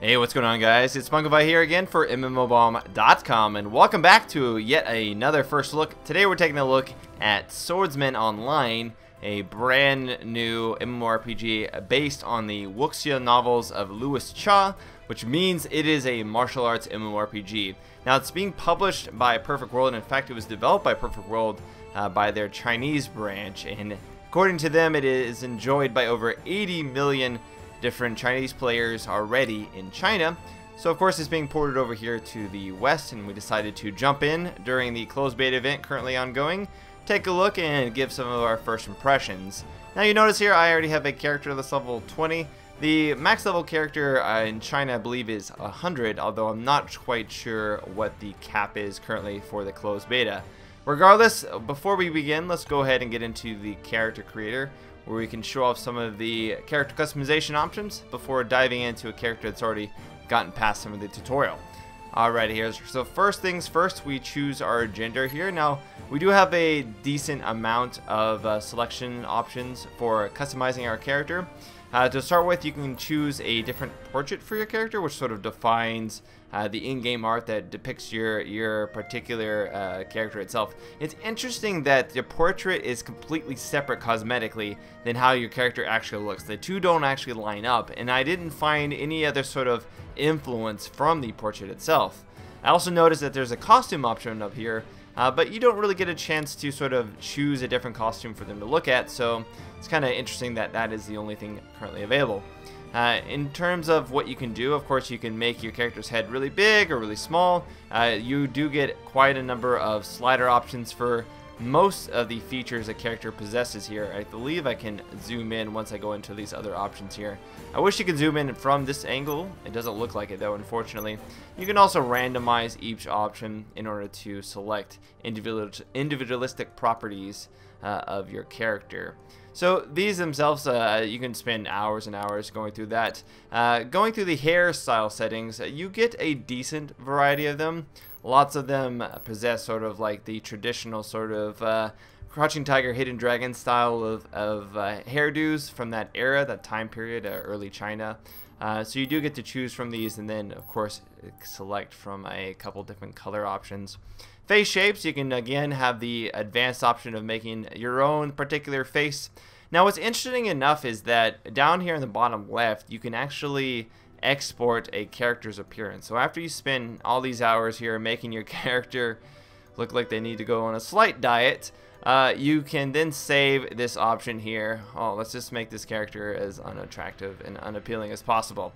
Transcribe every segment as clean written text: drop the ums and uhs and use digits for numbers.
Hey, what's going on, guys? It's Monkey here again for MMOBomb.com, and welcome back to yet another first look. Today we're taking a look at Swordsman Online, a brand new MMORPG based on the wuxia novels of Louis Cha, which means it is a martial arts MMORPG. Now, it's being published by Perfect World, and in fact it was developed by Perfect World by their Chinese branch, and according to them it is enjoyed by over 80 million different Chinese players already in China. So of course it's being ported over here to the West, and we decided to jump in during the closed beta event currently ongoing, take a look and give some of our first impressions. Now, you notice here I already have a character that's level 20. The max level character in China I believe is 100, although I'm not quite sure what the cap is currently for the closed beta. Regardless, before we begin, let's go ahead and get into the character creator, where we can show off some of the character customization options before diving into a character that's already gotten past some of the tutorial. Alright, so first things first, we choose our gender here. Now, we do have a decent amount of selection options for customizing our character. To start with, you can choose a different portrait for your character, which sort of defines the in-game art that depicts your particular character itself. It's interesting that the portrait is completely separate cosmetically than how your character actually looks. The two don't actually line up, and I didn't find any other sort of influence from the portrait itself. I also noticed that there's a costume option up here, but you don't really get a chance to sort of choose a different costume for them to look at, so it's kind of interesting that that is the only thing currently available. In terms of what you can do, of course, you can make your character's head really big or really small. You do get quite a number of slider options for most of the features a character possesses here. I believe I can zoom in once I go into these other options here. I wish you could zoom in from this angle. It doesn't look like it though, unfortunately. You can also randomize each option in order to select individualistic properties of your character. So these themselves, you can spend hours and hours going through that. Going through the hairstyle settings, you get a decent variety of them. Lots of them possess sort of like the traditional sort of Crouching Tiger, Hidden Dragon style of hairdos from that era, that time period, early China. So you do get to choose from these, and then of course select from a couple different color options. Face shapes, you can again have the advanced option of making your own particular face. Now, what's interesting enough is that down here in the bottom left, you can actually export a character's appearance. So after you spend all these hours here making your character look like they need to go on a slight diet, you can then save this option here. Oh, let's just make this character as unattractive and unappealing as possible.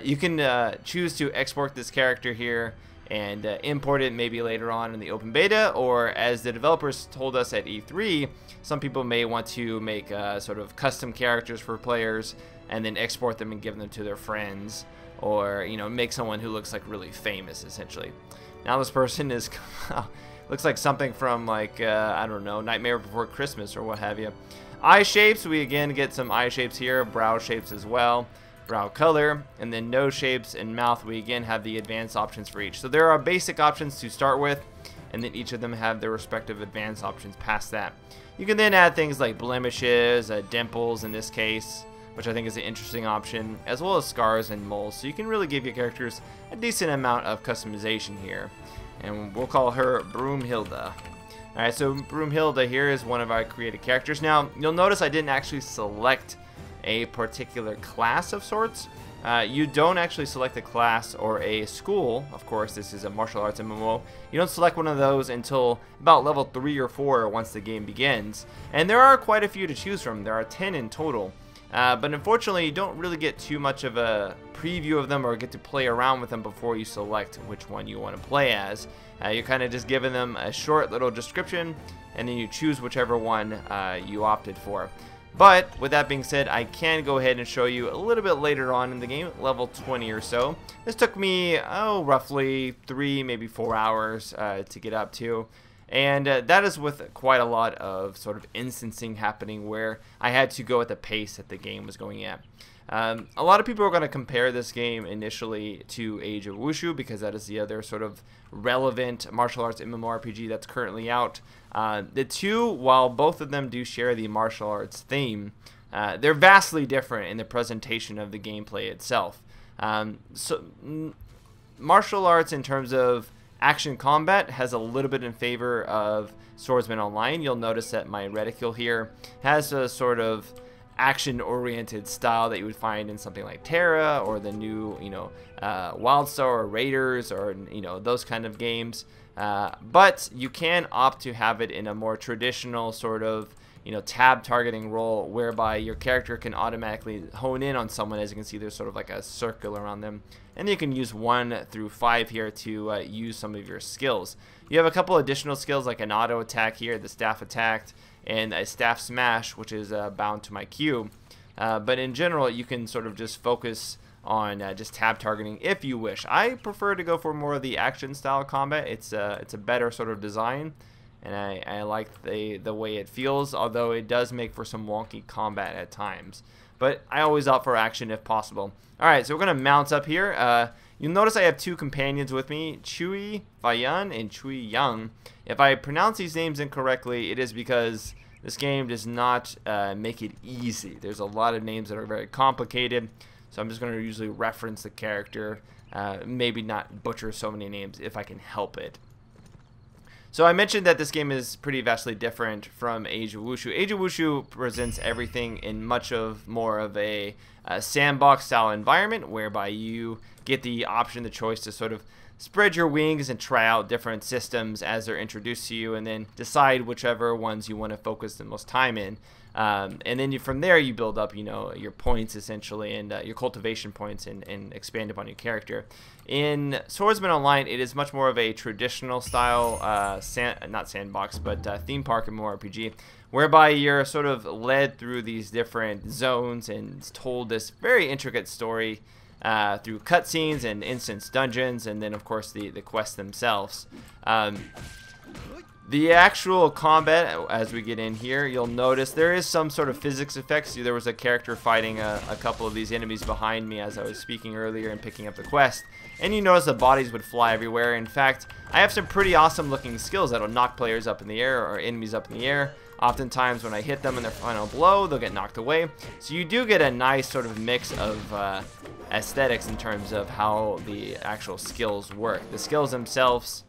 You can choose to export this character here and import it maybe later on in the open beta, or as the developers told us at E3, some people may want to make sort of custom characters for players and then export them and give them to their friends, or make someone who looks like really famous essentially. Now this person is looks like something from like I don't know, Nightmare Before Christmas or what have you. Eye shapes, we again get some eye shapes here, brow shapes as well, brow color, and then nose shapes and mouth. We again have the advanced options for each. So there are basic options to start with, and then each of them have their respective advanced options past that. You can then add things like blemishes, dimples in this case, which I think is an interesting option, as well as scars and moles. So you can really give your characters a decent amount of customization here. And we'll call her Broomhilda. Alright, so Broomhilda here is one of our created characters. Now, you'll notice I didn't actually select a particular class of sorts. You don't actually select a class or a school. Of course, this is a martial arts MMO. You don't select one of those until about level 3 or 4 once the game begins. And there are quite a few to choose from. There are 10 in total. But unfortunately, you don't really get too much of a preview of them or get to play around with them before you select which one you want to play as. You're kind of just giving them a short little description, and then you choose whichever one you opted for. But with that being said, I can go ahead and show you a little bit later on in the game, level 20 or so. This took me, roughly 3, maybe 4 hours to get up to. And that is with quite a lot of sort of instancing happening where I had to go at the pace that the game was going at. A lot of people are going to compare this game initially to Age of Wushu because that is the other sort of relevant martial arts MMORPG that's currently out. The two, while both of them do share the martial arts theme, they're vastly different in the presentation of the gameplay itself. Martial arts in terms of action combat has a little bit in favor of Swordsman Online. You'll notice that my reticule here has a sort of action-oriented style that you would find in something like Terra or the new, WildStar or Raiders or, those kind of games. But you can opt to have it in a more traditional sort of, tab targeting role whereby your character can automatically hone in on someone. As you can see, there's sort of like a circle around them. And you can use 1 through 5 here to use some of your skills. You have a couple additional skills like an auto attack here, the staff attack, and a staff smash, which is bound to my Q. But in general, you can sort of just focus on just tab targeting if you wish. I prefer to go for more of the action style combat. It's a better sort of design, and I like the way it feels, although it does make for some wonky combat at times. But I always opt for action if possible. Alright, so we're going to mount up here. You'll notice I have 2 companions with me, Chui Fayan and Chui Yang. If I pronounce these names incorrectly, it is because this game does not make it easy. There's a lot of names that are very complicated, so I'm just going to usually reference the character, maybe not butcher so many names if I can help it. So I mentioned that this game is pretty vastly different from Age of Wushu. Age of Wushu presents everything in much more of a sandbox style environment, whereby you get the option, the choice to sort of spread your wings and try out different systems as they're introduced to you, and then decide whichever ones you want to focus the most time in. And then from there you build up, your points essentially, and your cultivation points, and expand upon your character. In Swordsman Online, it is much more of a traditional style, not sandbox, but theme park MMORPG, whereby you're sort of led through these different zones and told this very intricate story through cutscenes and instance dungeons, and then of course the quests themselves. The actual combat, as we get in here, you'll notice there is some sort of physics effects. There was a character fighting a couple of these enemies behind me as I was speaking earlier and picking up the quest. And you notice the bodies would fly everywhere. In fact, I have some pretty awesome looking skills that'll knock players up in the air or enemies up in the air. Oftentimes when I hit them in their final blow, they'll get knocked away. So you do get a nice sort of mix of aesthetics in terms of how the actual skills work. The skills themselves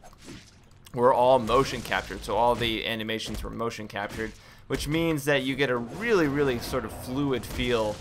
were all motion captured, so all the animations were motion captured, which means that you get a really sort of fluid feel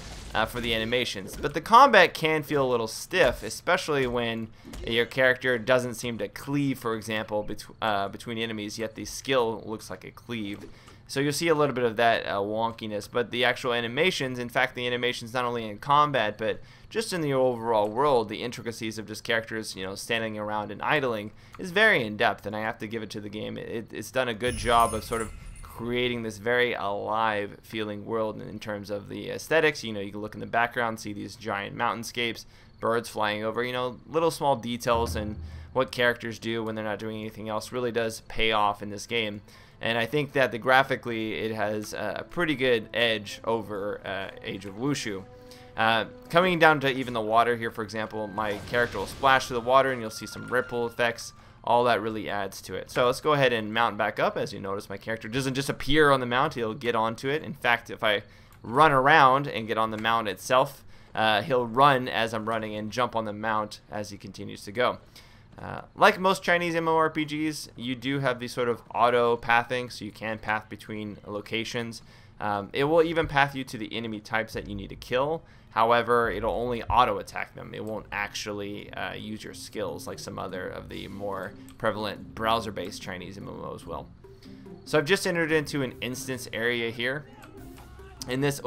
for the animations. But the combat can feel a little stiff, especially when your character doesn't seem to cleave, for example, between enemies, yet the skill looks like it cleaved. So you'll see a little bit of that wonkiness, but the actual animations, in fact the animations not only in combat, but just in the overall world, the intricacies of just characters, standing around and idling is very in-depth, and I have to give it to the game. It's done a good job of sort of creating this very alive feeling world in terms of the aesthetics. You can look in the background, see these giant mountainscapes, birds flying over, little small details, and what characters do when they're not doing anything else really does pay off in this game. And I think that graphically it has a pretty good edge over Age of Wushu. Coming down to even the water here, for example, my character will splash through the water and you'll see some ripple effects. All that really adds to it. So let's go ahead and mount back up. As you notice, my character doesn't just appear on the mount, he'll get onto it. In fact, if I run around and get on the mount itself, he'll run as I'm running and jump on the mount as he continues to go. Like most Chinese MMORPGs, you do have these sort of auto pathing, so you can path between locations. It will even path you to the enemy types that you need to kill. However, it'll only auto attack them. It won't actually use your skills like some other of the more prevalent browser-based Chinese MMOs will. So I've just entered into an instance area here. In this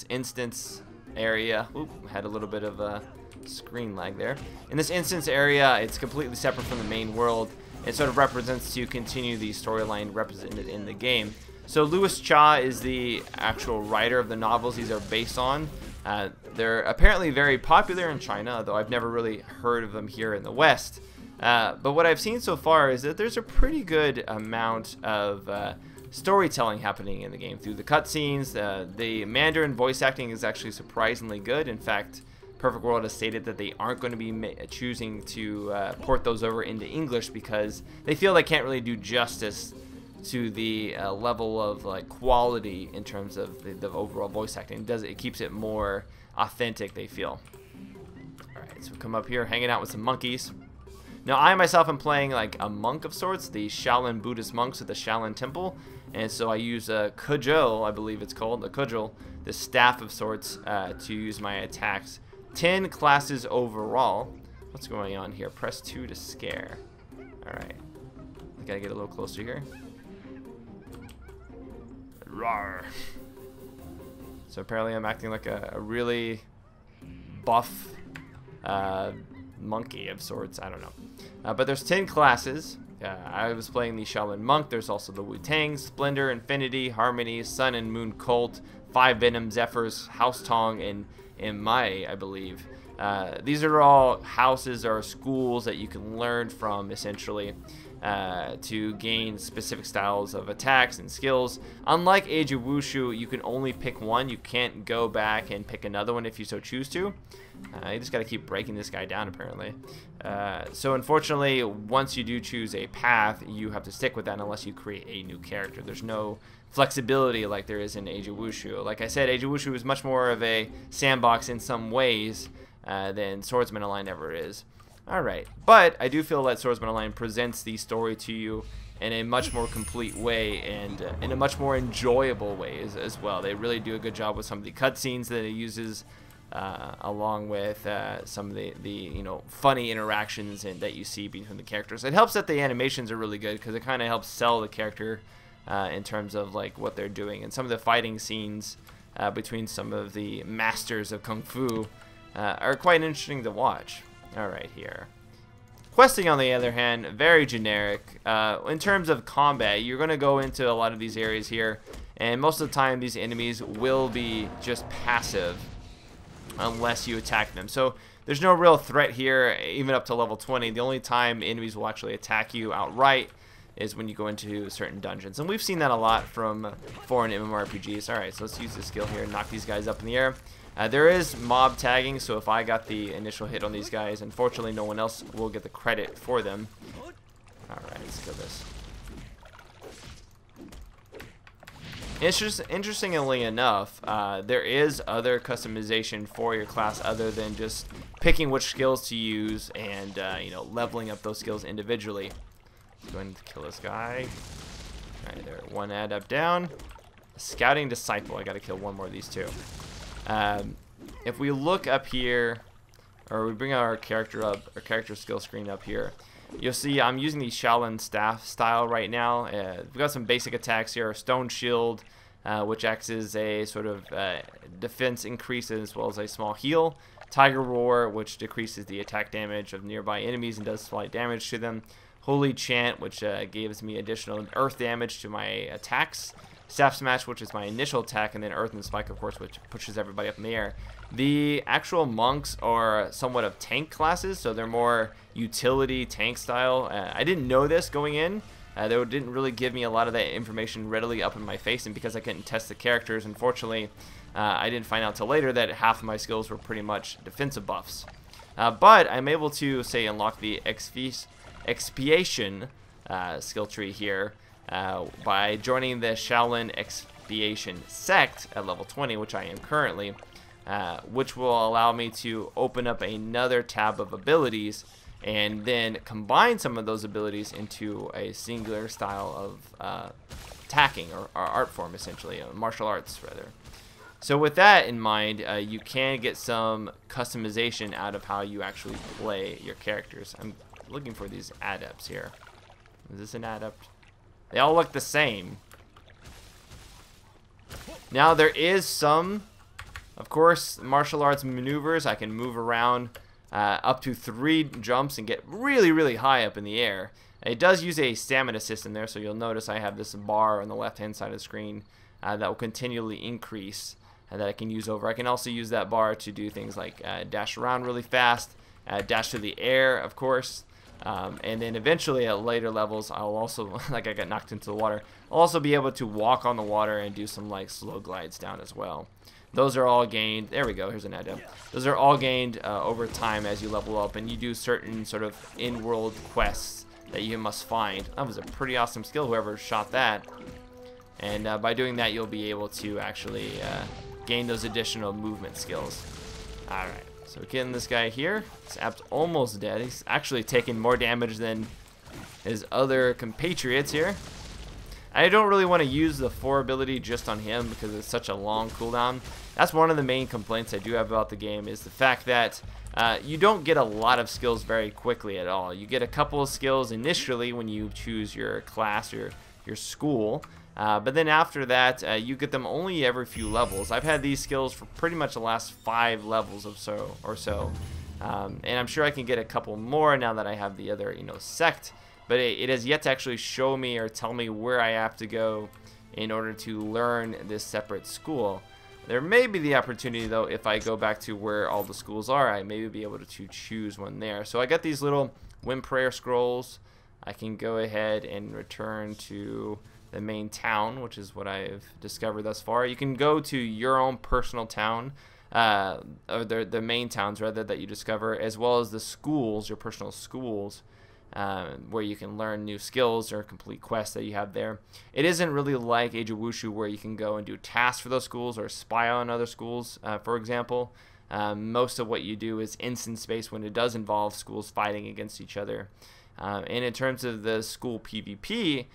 instance area, had a little bit of a screen lag there. In this instance area, it's completely separate from the main world. It sort of represents to continue the storyline represented in the game. So Louis Cha is the actual writer of the novels these are based on. They're apparently very popular in China, though I've never really heard of them here in the West. But what I've seen so far is that there's a pretty good amount of storytelling happening in the game through the cutscenes. The Mandarin voice acting is actually surprisingly good. In fact, Perfect World has stated that they aren't going to be choosing to port those over into English because they feel they can't really do justice to the level of quality in terms of the overall voice acting. It keeps it more authentic, they feel. Alright, so come up here, hanging out with some monkeys. Now, I myself am playing like a monk of sorts, the Shaolin Buddhist monks at the Shaolin Temple. And so I use a cudgel, I believe it's called, the cudgel, the staff of sorts, to use my attacks. 10 classes overall. What's going on here? Press 2 to scare. Alright. I gotta get a little closer here. Rawr. So apparently I'm acting like a really buff monkey of sorts. I don't know. But there's 10 classes. I was playing the Shaolin Monk. There's also the Wu-Tang, Splendor, Infinity, Harmony, Sun and Moon Cult, 5 Venom, Zephyrs, House Tong, and Mai, I believe. These are all houses or schools that you can learn from, essentially, to gain specific styles of attacks and skills. Unlike Age of Wushu, you can only pick one. You can't go back and pick another one if you so choose to. You just got to keep breaking this guy down, apparently. So unfortunately, once you do choose a path, you have to stick with that unless you create a new character. There's no flexibility like there is in Age of Wushu. Like I said, Age of Wushu is much more of a sandbox in some ways than Swordsman Online ever is. Alright, but I do feel that Swordsman Online presents the story to you in a much more complete way and in a much more enjoyable way as well. They really do a good job with some of the cutscenes that it uses, along with some of the you know, funny interactions that you see between the characters. It helps that the animations are really good because it kind of helps sell the character in terms of like what they're doing, and some of the fighting scenes between some of the masters of Kung Fu are quite interesting to watch. Alright, here. Questing, on the other hand, very generic. In terms of combat, you're going to go into a lot of these areas here, and most of the time these enemies will be just passive unless you attack them. So there's no real threat here, even up to level 20. The only time enemies will actually attack you outright is when you go into certain dungeons. And we've seen that a lot from foreign MMORPGs. Alright, so let's use this skill here and knock these guys up in the air. There is mob tagging, so if I got the initial hit on these guys, unfortunately no one else will get the credit for them. Alright, let's kill this. Interestingly enough, there is other customization for your class other than just picking which skills to use and you know, leveling up those skills individually. I'm going to kill this guy. Alright, there, one adept down. Scouting Disciple, I gotta kill one more of these two. If we look up here, or we bring our character up, our character skill screen up here, you'll see I'm using the Shaolin staff style right now. We've got some basic attacks here. Stone Shield, which acts as a sort of defense increase as well as a small heal. Tiger Roar, which decreases the attack damage of nearby enemies and does slight damage to them. Holy Chant, which gives me additional earth damage to my attacks. Staff Smash, which is my initial attack, and then Earth and Spike, of course, which pushes everybody up in the air. The actual monks are somewhat of tank classes, so they're more utility tank style. I didn't know this going in. They didn't really give me a lot of that information readily up in my face, and because I couldn't test the characters, unfortunately, I didn't find out till later that half of my skills were pretty much defensive buffs. But I'm able to, say, unlock the Expiation skill tree here, by joining the Shaolin Expiation sect at level 20, which I am currently, which will allow me to open up another tab of abilities and then combine some of those abilities into a singular style of attacking or art form, essentially, martial arts rather. So with that in mind, you can get some customization out of how you actually play your characters. I'm looking for these adepts here. Is this an adept? They all look the same. Now there is some, of course, martial arts maneuvers. I can move around up to 3 jumps and get really, really high up in the air. It does use a stamina system there, so you'll notice I have this bar on the left-hand side of the screen that will continually increase that I can use over. I can also use that bar to do things like dash around really fast, dash through the air, of course. And then eventually at later levels, I'll also, like I got knocked into the water, I'll also be able to walk on the water and do some like slow glides down as well. Those are all gained, there we go, here's an adept. Those are all gained over time as you level up and you do certain sort of in-world quests that you must find. That was a pretty awesome skill, whoever shot that. And by doing that, you'll be able to actually gain those additional movement skills. Alright, So getting this guy here. He's almost dead. He's actually taking more damage than his other compatriots here. I don't really want to use the 4 ability just on him because it's such a long cooldown. That's one of the main complaints I do have about the game, is the fact that you don't get a lot of skills very quickly at all. You get a couple of skills initially when you choose your class or your school, but then after that you get them only every few levels. I've had these skills for pretty much the last 5 levels or so, and I'm sure I can get a couple more now that I have the other, sect. But it has yet to actually show me or tell me where I have to go in order to learn this separate school. There may be the opportunity, though, if I go back to where all the schools are, I may be able to choose one there. So I got these little Wind Prayer Scrolls. I can go ahead and return to the main town, which is what I've discovered thus far. You can go to your own personal town, or the main towns, rather, that you discover, as well as the schools, your personal schools. Where you can learn new skills or complete quests that you have there. It isn't really like Age of Wushu where you can go and do tasks for those schools or spy on other schools, for example. Most of what you do is instance-based when it does involve schools fighting against each other. And in terms of the school PvP,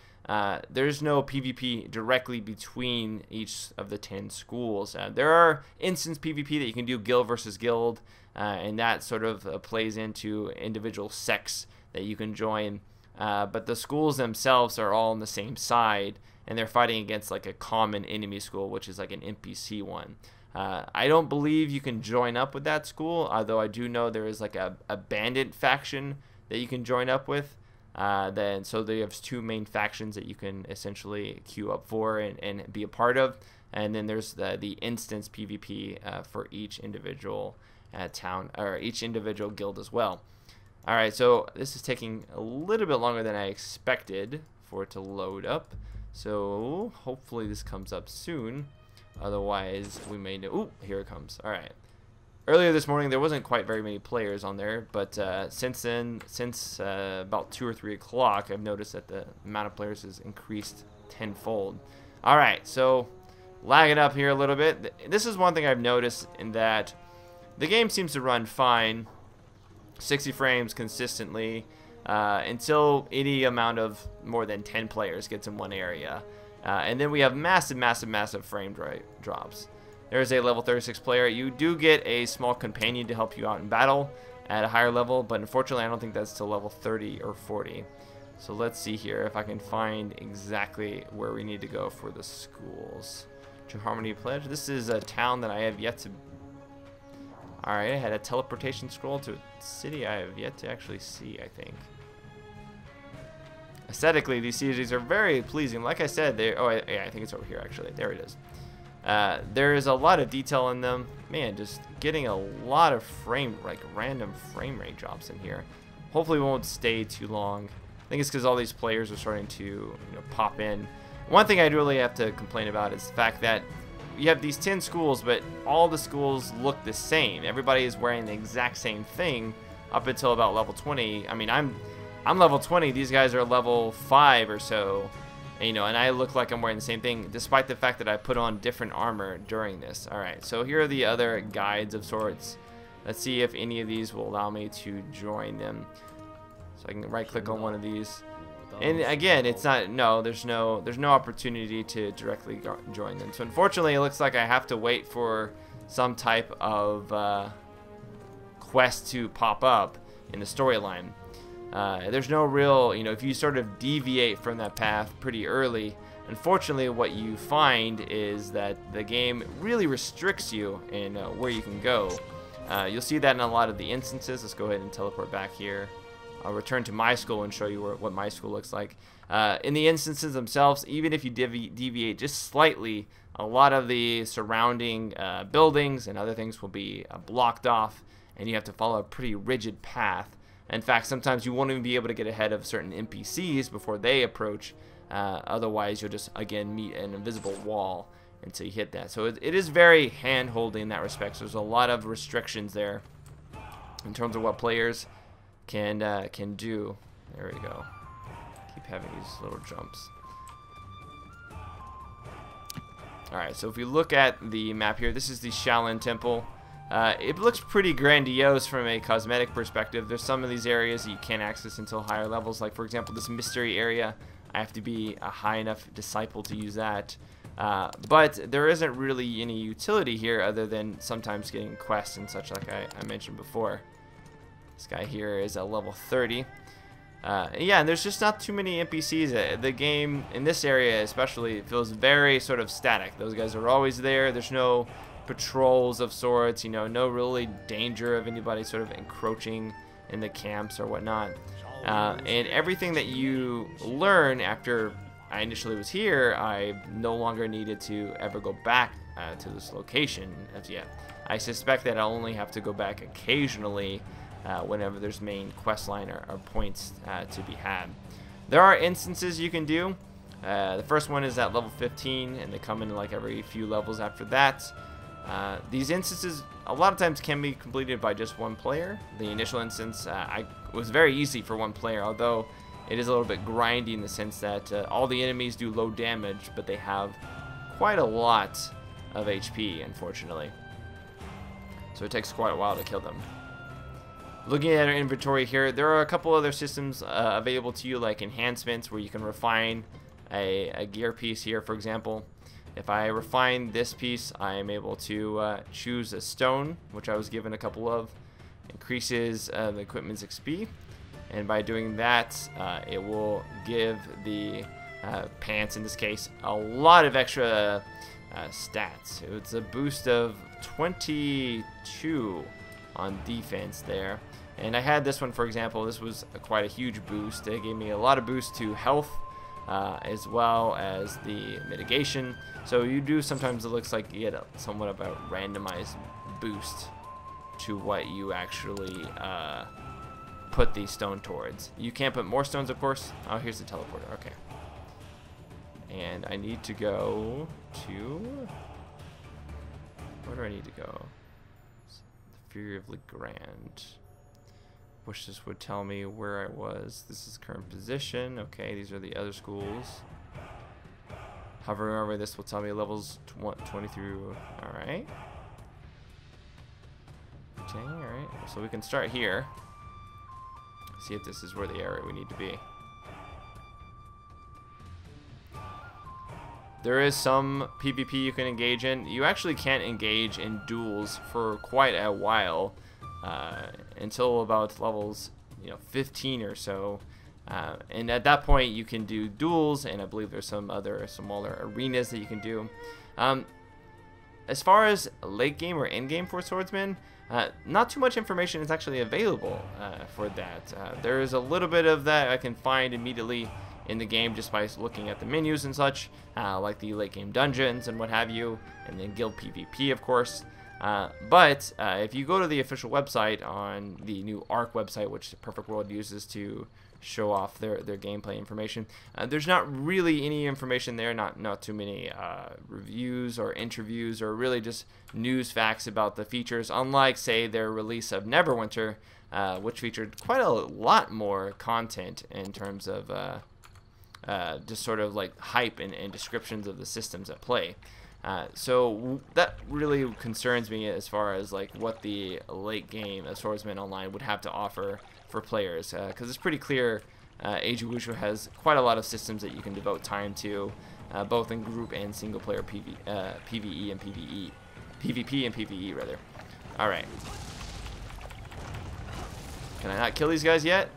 there's no PvP directly between each of the 10 schools. There are instance PvP that you can do guild versus guild, and that sort of plays into individual sects that you can join, but the schools themselves are all on the same side, and they're fighting against like a common enemy school, which is like an NPC one. I don't believe you can join up with that school, although I do know there is like a bandit faction that you can join up with. So they have 2 main factions that you can essentially queue up for and be a part of, and then there's the instance PvP for each individual town or each individual guild as well. Alright, so this is taking a little bit longer than I expected for it to load up. So hopefully this comes up soon. Otherwise, we may know. Ooh, here it comes. Alright. Earlier this morning, there wasn't quite very many players on there. But since then, since about 2 or 3 o'clock, I've noticed that the amount of players has increased tenfold. Alright, so lag it up here a little bit. This is one thing I've noticed, in that the game seems to run fine. 60 frames consistently until any amount of more than 10 players gets in one area, and then we have massive frame drops. There's a level 36 player. You do get a small companion to help you out in battle at a higher level, but unfortunately I don't think that's till level 30 or 40. So let's see here if I can find exactly where we need to go for the schools. True Harmony Pledge. This is a town that I have yet to. Alright, I had a teleportation scroll to a city I have yet to actually see, I think. Aesthetically, these cities are very pleasing. Like I said, yeah, I think it's over here, actually. There it is. There is a lot of detail in them. Man, just getting a lot of random frame rate drops in here. Hopefully it won't stay too long. I think it's because all these players are starting to pop in. One thing I really have to complain about is the fact that you have these 10 schools, but all the schools look the same. Everybody is wearing the exact same thing up until about level 20. I mean, I'm level 20. These guys are level 5 or so, and I look like I'm wearing the same thing, despite the fact that I put on different armor during this. All right, so here are the other guides of sorts. Let's see if any of these will allow me to join them. So I can right-click on one of these. And again, it's not, there's no opportunity to directly join them. So unfortunately, it looks like I have to wait for some type of quest to pop up in the storyline. There's no real, if you sort of deviate from that path pretty early, unfortunately what you find is that the game really restricts you in where you can go. You'll see that in a lot of the instances. Let's go ahead and teleport back here. I'll return to my school and show you what my school looks like. In the instances themselves, even if you deviate just slightly, a lot of the surrounding buildings and other things will be blocked off, and you have to follow a pretty rigid path. In fact, sometimes you won't even be able to get ahead of certain NPCs before they approach. Otherwise, you'll just, again, meet an invisible wall until you hit that. So it is very hand-holding in that respect. So there's a lot of restrictions there in terms of what players can do. There we go. Keep having these little jumps. Alright, so if we look at the map here, this is the Shaolin Temple. It looks pretty grandiose from a cosmetic perspective. There's some of these areas that you can't access until higher levels. Like, for example, this mystery area. I have to be a high enough disciple to use that. But there isn't really any utility here other than sometimes getting quests and such, like I mentioned before. This guy here is at level 30. Yeah, and there's just not too many NPCs. The game, in this area especially, feels very sort of static. Those guys are always there. There's no patrols of sorts, you know, no really danger of anybody sort of encroaching in the camps or whatnot. And everything that you learn after I initially was here, I no longer needed to ever go back to this location as yet. I suspect that I'll only have to go back occasionally whenever there's main quest line or points to be had. There are instances you can do. The first one is at level 15, and they come in like every few levels after that. These instances a lot of times can be completed by just one player. The initial instance was very easy for one player, although it is a little bit grindy in the sense that all the enemies do low damage, but they have quite a lot of HP, unfortunately. So it takes quite a while to kill them. Looking at our inventory here, there are a couple other systems available to you, like enhancements, where you can refine a gear piece here, for example. If I refine this piece, I am able to choose a stone, which I was given a couple of. Increases the equipment's XP, and by doing that, it will give the pants, in this case, a lot of extra stats. It's a boost of 22 on defense there. And I had this one, for example. This was quite a huge boost. It gave me a lot of boost to health, as well as the mitigation. So you do sometimes, it looks like you get somewhat of a randomized boost to what you actually put the stone towards. You can't put more stones, of course. Oh, here's the teleporter. Okay. And I need to go to... Where do I need to go? The Fury of Legrand. Wish this would tell me where I was. This is current position. Okay, these are the other schools. Hovering over this will tell me levels 20 through. Alright. Okay, alright. So we can start here. See if this is where the area we need to be. There is some PvP you can engage in. You actually can't engage in duels for quite a while. Until about levels, 15 or so, and at that point you can do duels, and I believe there's some other smaller arenas that you can do. As far as late game or end game for Swordsman, not too much information is actually available for that. There is a little bit of that I can find immediately in the game just by looking at the menus and such, like the late game dungeons and what have you, and then guild PvP, of course. But if you go to the official website on the new ARC website, which Perfect World uses to show off their gameplay information, there's not really any information there, not too many reviews or interviews or really just news facts about the features, unlike, say, their release of Neverwinter, which featured quite a lot more content in terms of just sort of like hype and descriptions of the systems at play. So that really concerns me as far as like what the late game of Swordsman Online would have to offer for players, because it's pretty clear Age of Wushu has quite a lot of systems that you can devote time to, both in group and single player PvE and PvE, PvP and PvE rather. All right, can I not kill these guys yet?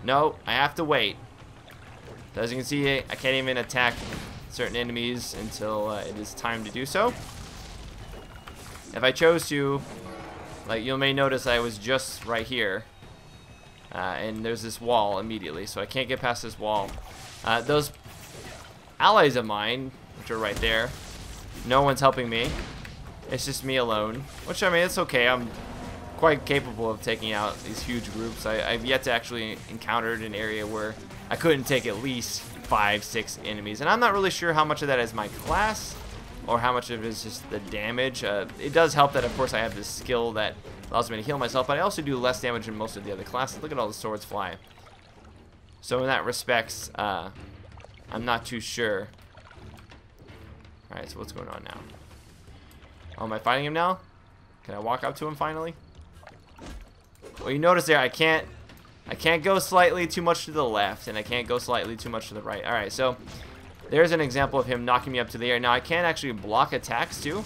No, I have to wait. So as you can see, I can't even attack certain enemies until it is time to do so. If I chose to, like, you may notice I was just right here, and there's this wall immediately, so I can't get past this wall. Those allies of mine, which are right there, no one's helping me. It's just me alone, which, I mean, it's okay. I'm quite capable of taking out these huge groups. I've yet to actually encounter an area where I couldn't take at least 5-6 enemies, and I'm not really sure how much of that is my class or how much of it is just the damage. It does help that, of course, I have this skill that allows me to heal myself, but I also do less damage than most of the other classes. Look at all the swords fly. So in that respects, I'm not too sure. Alright, so what's going on now? Oh, am I fighting him now? Can I walk up to him finally? Well, you notice there I can't go slightly too much to the left, and I can't go slightly too much to the right. Alright, so there's an example of him knocking me up to the air. Now I can actually block attacks too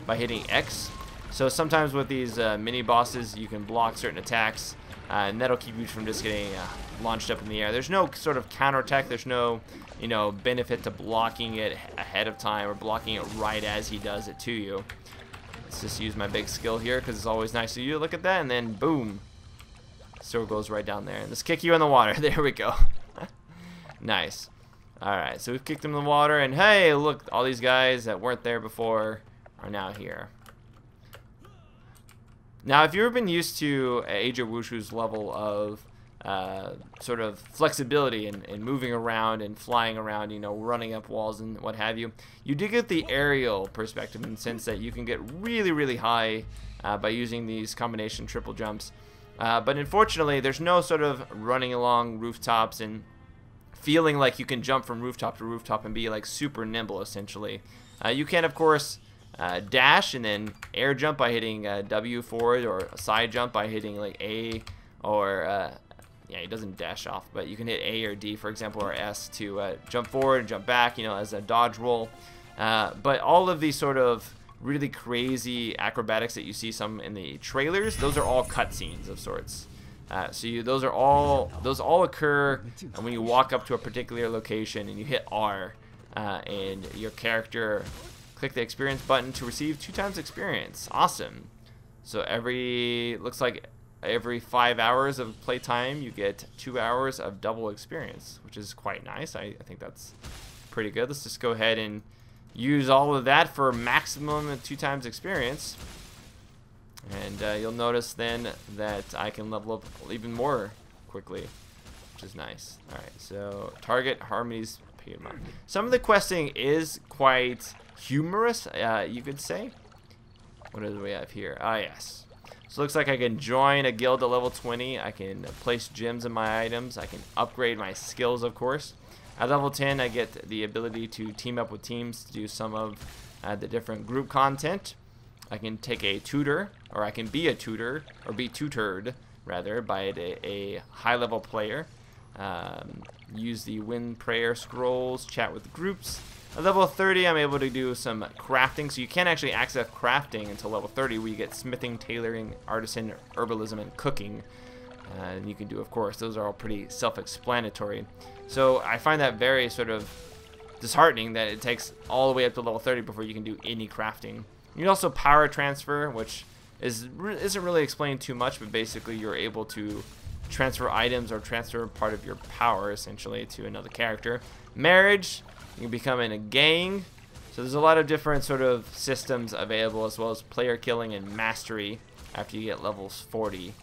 by hitting X. So sometimes with these mini bosses, you can block certain attacks, and that'll keep you from just getting launched up in the air. There's no sort of counterattack. There's no, you know, benefit to blocking it ahead of time or blocking it right as he does it to you. Let's just use my big skill here because it's always nice to you. Look at that, and then boom, sword goes right down there. And let's kick you in the water. There we go. Nice. Alright, so we've kicked him in the water, and hey, look, all these guys that weren't there before are now here. Now, if you've ever been used to Age of Wushu's level of sort of flexibility and moving around and flying around, you know, running up walls and what have you, you do get the aerial perspective in the sense that you can get really, really high by using these combination triple jumps. But unfortunately, there's no sort of running along rooftops and feeling like you can jump from rooftop to rooftop and be like super nimble essentially. You can of course dash and then air jump by hitting W forward, or a side jump by hitting like A, or yeah, he doesn't dash off, but you can hit A or D, for example, or S to jump forward and jump back, you know, as a dodge roll. But all of these sort of really crazy acrobatics that you see some in the trailers, those are all cutscenes of sorts. So those all occur when you walk up to a particular location and you hit R, and your character click the experience button to receive 2x experience. Awesome. So looks like every 5 hours of playtime you get 2 hours of double experience, which is quite nice. I think that's pretty good. Let's just go ahead and use all of that for maximum 2x experience. And you'll notice then that I can level up even more quickly, which is nice. Alright, so target harmonies. Some of the questing is quite humorous, you could say. What do we have here? Ah, yes. So it looks like I can join a guild at level 20. I can place gems in my items. I can upgrade my skills, of course. At level 10, I get the ability to team up with teams to do some of the different group content. I can take a tutor, or I can be a tutor, or be tutored, rather, by a high-level player. Use the win prayer scrolls, chat with groups. At level 30, I'm able to do some crafting. So you can't actually access crafting until level 30, where you get smithing, tailoring, artisan, herbalism, and cooking. And you can do, of course, those are all pretty self-explanatory. So I find that very sort of disheartening that it takes all the way up to level 30 before you can do any crafting. You can also power transfer, which isn't really explained too much, but basically you're able to transfer items or transfer part of your power essentially to another character. Marriage, you can become in a gang. So there's a lot of different sort of systems available, as well as player killing and mastery after you get levels 40.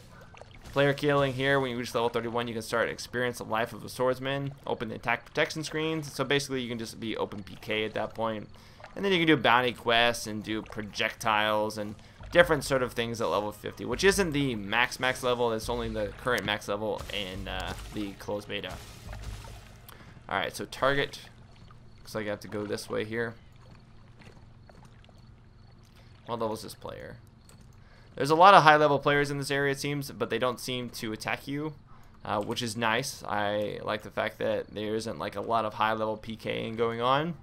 Player killing here, when you reach level 31, you can start experience the life of a swordsman, open the attack protection screens. So basically you can just be open PK at that point. And then you can do bounty quests and do projectiles and different sort of things at level 50, which isn't the max level. It's only the current max level in the closed beta. Alright, so target. Looks like I have to go this way here. What level is this player? There's a lot of high-level players in this area, it seems, but they don't seem to attack you, which is nice. I like the fact that there isn't like a lot of high-level PKing going on.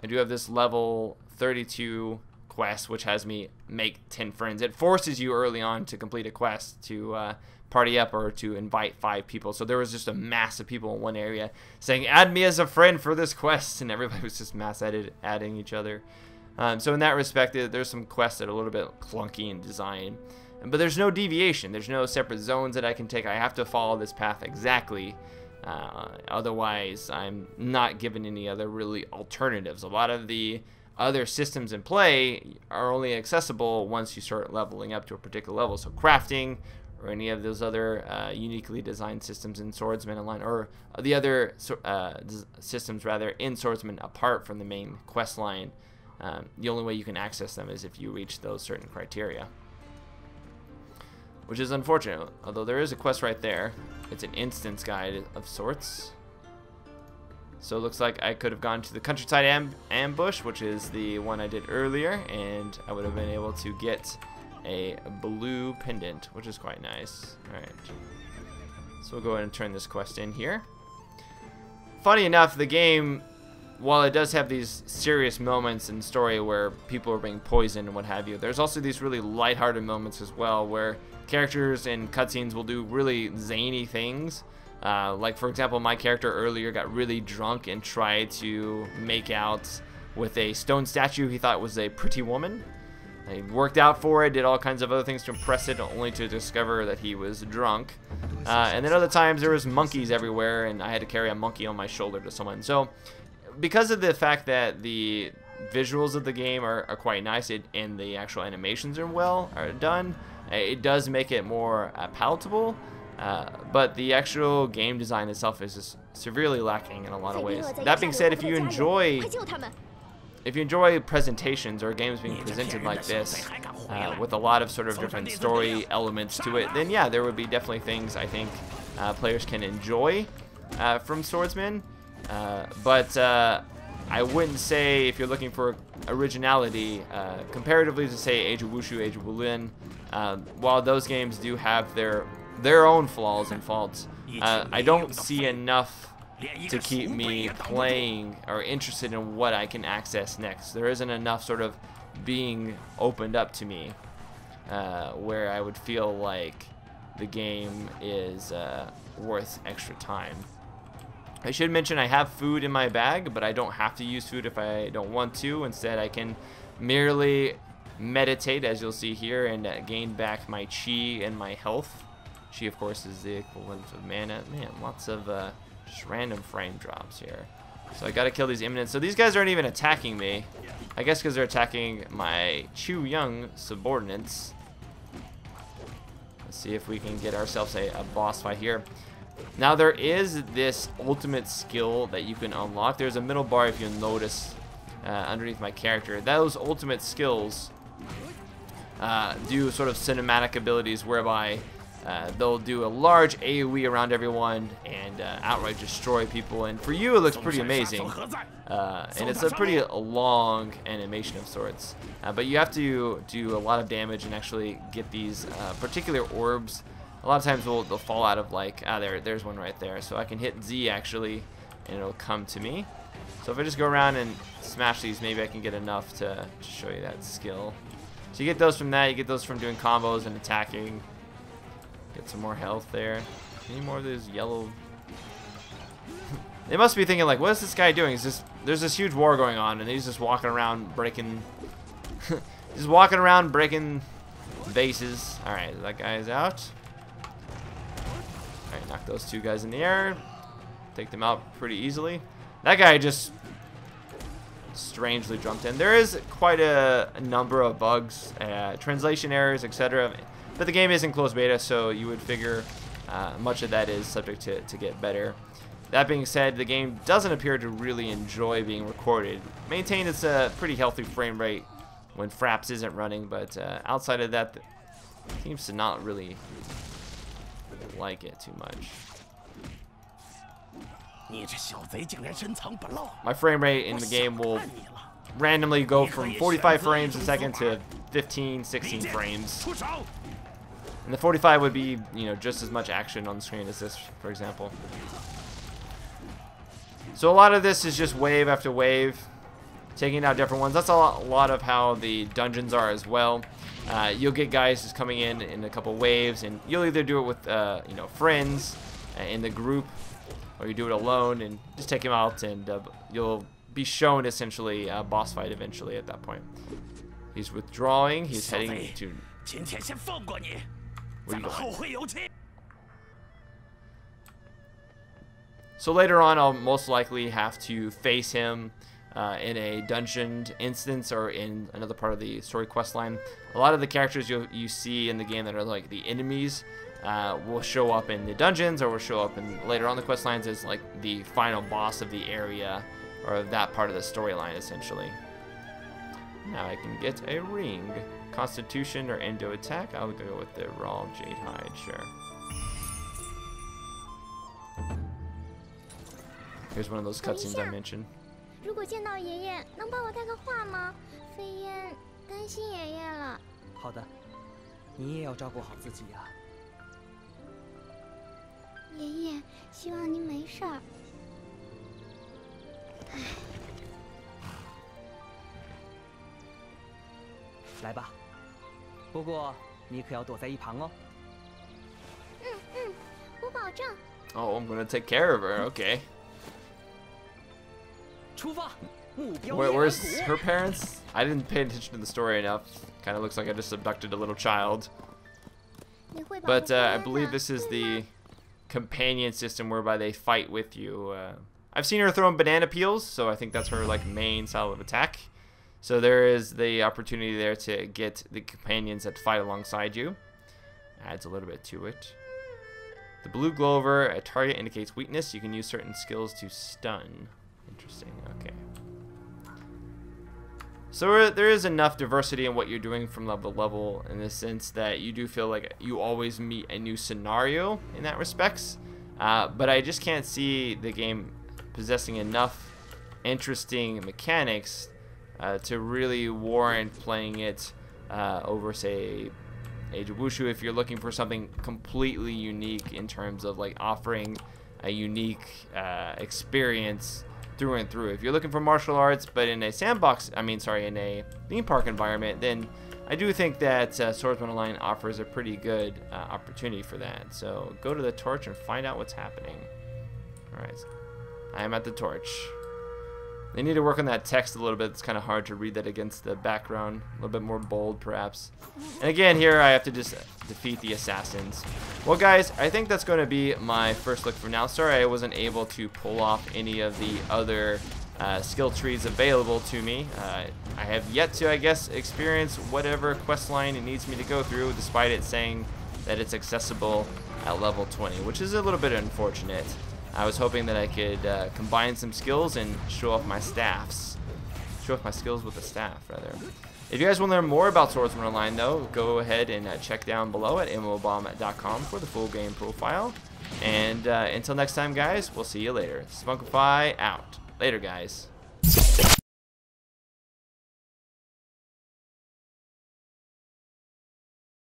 I do have this level 32 quest, which has me make 10 friends. It forces you early on to complete a quest to party up or to invite 5 people. So there was just a mass of people in one area saying, add me as a friend for this quest, and everybody was just mass adding each other. So in that respect, there's some quests that are a little bit clunky in design. But there's no deviation. There's no separate zones that I can take. I have to follow this path exactly. Otherwise, I'm not given any other really alternatives. A lot of the other systems in play are only accessible once you start leveling up to a particular level. So crafting or any of those other uniquely designed systems in Swordsman Online, or the other systems rather in Swordsman apart from the main quest line, the only way you can access them is if you reach those certain criteria, which is unfortunate. Although there is a quest right there. It's an instance guide of sorts. So it looks like I could have gone to the countryside ambush, which is the one I did earlier, and I would have been able to get a blue pendant, which is quite nice. Alright. So we'll go ahead and turn this quest in here. Funny enough, the game, while it does have these serious moments in story where people are being poisoned and what have you, there's also these really lighthearted moments as well where characters in cutscenes will do really zany things. Like, for example, my character earlier got really drunk and tried to make out with a stone statue he thought was a pretty woman. He worked out for it, did all kinds of other things to impress it, only to discover that he was drunk. And then other times there was monkeys everywhere, and I had to carry a monkey on my shoulder to someone. So, because of the fact that the visuals of the game are quite nice, and the actual animations are done, it does make it more palatable. But the actual game design itself is just severely lacking in a lot of ways. That being said, if you enjoy presentations or games being presented like this, with a lot of sort of different story elements to it, then yeah, there would be definitely things I think players can enjoy from Swordsman. But I wouldn't say, if you're looking for originality, comparatively to say Age of Wushu, Age of Wulin, while those games do have their own flaws and faults, I don't see enough to keep me playing or interested in what I can access next. There isn't enough sort of being opened up to me where I would feel like the game is worth extra time. I should mention I have food in my bag, but I don't have to use food if I don't want to. Instead, I can merely meditate, as you'll see here, and gain back my chi and my health. Chi, of course, is the equivalent of mana. Man, lots of just random frame drops here. So I gotta kill these imminents. So these guys aren't even attacking me. I guess because they're attacking my Chu Young subordinates. Let's see if we can get ourselves a boss fight here. Now there is this ultimate skill that you can unlock. There's a middle bar, if you'll notice, underneath my character. Those ultimate skills do sort of cinematic abilities whereby they'll do a large AoE around everyone and outright destroy people. And for you, it looks pretty amazing. And it's a pretty long animation of sorts. But you have to do a lot of damage and actually get these particular orbs. A lot of times they'll fall out of, like, there's one right there. So I can hit Z actually, and it'll come to me. So if I just go around and smash these, maybe I can get enough to show you that skill. So you get those from that. You get those from doing combos and attacking. Get some more health there. Any more of those yellow? They must be thinking, like, what is this guy doing? There's this huge war going on, and he's just walking around breaking, just walking around breaking bases. All right, that guy is out. All right, knock those two guys in the air. Take them out pretty easily. That guy just strangely jumped in. There is quite a number of bugs, translation errors, etc. But the game is in closed beta, so you would figure much of that is subject to get better. That being said, the game doesn't appear to really enjoy being recorded. Maintain its a pretty healthy frame rate when Fraps isn't running, but outside of that, it seems to not really like it too much. My frame rate in the game will randomly go from 45 frames a second to 15, 16 frames. And the 45 would be, you know, just as much action on the screen as this, for example. So a lot of this is just wave after wave, taking out different ones. That's a lot of how the dungeons are as well. You'll get guys just coming in a couple waves, and you'll either do it with, you know, friends in the group, or you do it alone and just take him out, and you'll be shown essentially a boss fight eventually at that point. He's withdrawing. He's heading to. Where are you going? So later on, I'll most likely have to face him in a dungeon instance or in another part of the story quest line. A lot of the characters you see in the game that are like the enemies will show up in the dungeons, or will show up in later on the quest lines as like the final boss of the area or that part of the storyline essentially. Now I can get a ring. Constitution or endo attack. I'll go with the raw jade hide, sure. Here's one of those cutscenes I mentioned. 如果见到爷爷，能帮我带个话吗？飞燕担心爷爷了。好的，你也要照顾好自己呀。爷爷，希望您没事儿。唉。来吧，不过你可要躲在一旁哦。我保证。Oh, I'm gonna take care of her. Okay. 出发，目标 Where's her parents? I didn't pay attention to the story enough. Kind of looks like I just abducted a little child. But I believe this is the companion system whereby they fight with you. I've seen her throwing banana peels, so I think that's her like main style of attack. So there is the opportunity there to get the companions that fight alongside you. Adds a little bit to it. The blue glow over a target indicates weakness. You can use certain skills to stun. Interesting. Okay. So there is enough diversity in what you're doing from level to level in the sense that you do feel like you always meet a new scenario in that respects. But I just can't see the game possessing enough interesting mechanics to really warrant playing it over, say, Age of Wushu if you're looking for something completely unique in terms of like offering a unique experience through and through. If you're looking for martial arts but in a sandbox, in a theme park environment, then I do think that Swordsman Online offers a pretty good opportunity for that. So go to the torch and find out what's happening. Alright, I am at the torch. They need to work on that text a little bit. It's kind of hard to read that against the background. A little bit more bold, perhaps. And again, here I have to just defeat the assassins. Well, guys, I think that's going to be my first look for now. Sorry I wasn't able to pull off any of the other skill trees available to me. I have yet to, I guess, experience whatever quest line it needs me to go through, despite it saying that it's accessible at level 20, which is a little bit unfortunate. I was hoping that I could combine some skills and show off my staffs. Show off my skills with the staff, rather. If you guys want to learn more about Swordsman Online, though, go ahead and check down below at MMORPG.com for the full game profile. And until next time, guys, we'll see you later. Spunkify out. Later, guys.